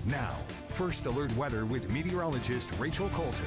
Now, First Alert Weather with meteorologist Rachel Coulter.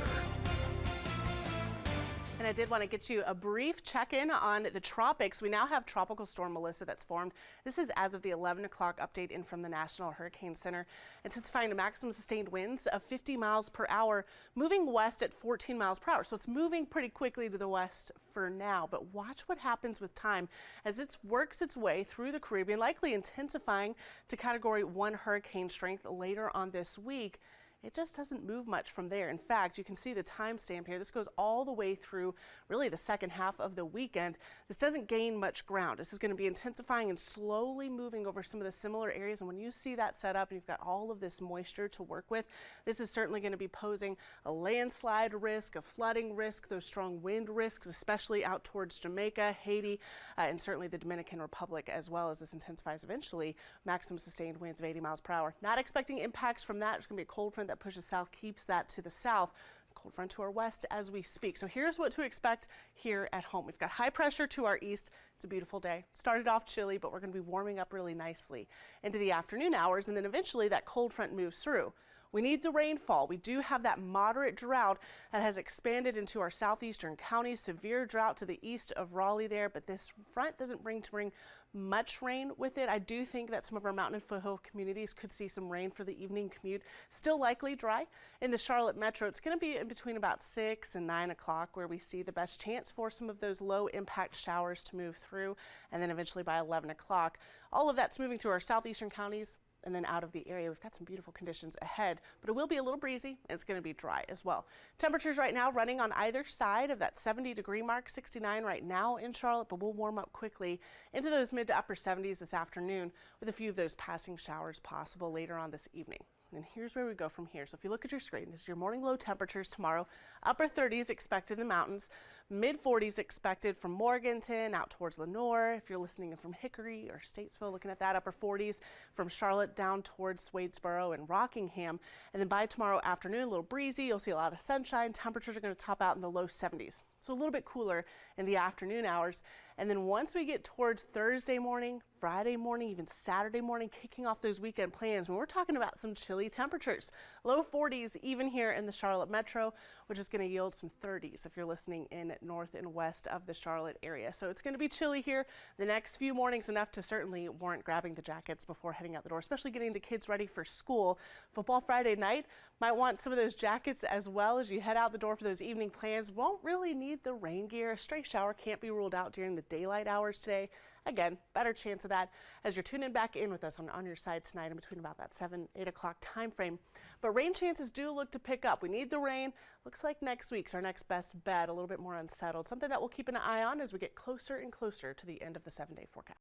And I did want to get you a brief check-in on the tropics. We now have Tropical Storm Melissa that's formed. This is as of the 11 o'clock update in from the National Hurricane Center. Intensifying to maximum sustained winds of 50 miles per hour, moving west at 14 miles per hour. So it's moving pretty quickly to the west for now. But watch what happens with time as it works its way through the Caribbean, likely intensifying to Category 1 hurricane strength later on this week. It just doesn't move much from there. In fact, you can see the timestamp here. This goes all the way through really the second half of the weekend. This doesn't gain much ground. This is going to be intensifying and slowly moving over some of the similar areas. And when you see that set up and you've got all of this moisture to work with, this is certainly going to be posing a landslide risk, a flooding risk, those strong wind risks, especially out towards Jamaica, Haiti, and certainly the Dominican Republic, as well as this intensifies eventually. Maximum sustained winds of 80 miles per hour. Not expecting impacts from that. There's going to be a cold front that pushes south, keeps that to the south. Cold front to our west as we speak. So here's what to expect here at home. We've got high pressure to our east. It's a beautiful day. Started off chilly, but we're going to be warming up really nicely into the afternoon hours, and then eventually that cold front moves through. We need the rainfall. We do have that moderate drought that has expanded into our southeastern counties, severe drought to the east of Raleigh there, but this front doesn't bring much rain with it. I do think that some of our mountain and foothill communities could see some rain for the evening commute. Still likely dry in the Charlotte metro. It's going to be in between about 6 and 9 o'clock where we see the best chance for some of those low impact showers to move through, and then eventually by 11 o'clock. All of that's moving through our southeastern counties and then out of the area. We've got some beautiful conditions ahead, but it will be a little breezy and it's going to be dry as well. Temperatures right now running on either side of that 70-degree mark, 69 right now in Charlotte, but we'll warm up quickly into those mid to upper 70s this afternoon with a few of those passing showers possible later on this evening. And here's where we go from here. So if you look at your screen, this is your morning low temperatures tomorrow. Upper 30s expected in the mountains, mid 40s expected from Morganton out towards Lenoir. If you're listening in from Hickory or Statesville, looking at that, upper 40s from Charlotte down towards Wadesboro and Rockingham. And then by tomorrow afternoon, a little breezy. You'll see a lot of sunshine. Temperatures are going to top out in the low 70s. So a little bit cooler in the afternoon hours. And then once we get towards Thursday morning, Friday morning, even Saturday morning, kicking off those weekend plans, when we're talking about some chilly temperatures, low 40s even here in the Charlotte metro, which is going to yield some 30s if you're listening in north and west of the Charlotte area. So it's going to be chilly here the next few mornings, enough to certainly warrant grabbing the jackets before heading out the door, especially getting the kids ready for school. Football Friday night, might want some of those jackets as well as you head out the door for those evening plans. Won't really need the rain gear. A stray shower can't be ruled out during the daylight hours today. Again, better chance of that as you're tuning back in with us on your side tonight in between about that 7-8 o'clock time frame. But rain chances do look to pick up. We need the rain. Looks like next week's our next best bet, a little bit more unsettled. Something that we'll keep an eye on as we get closer and closer to the end of the 7-day forecast.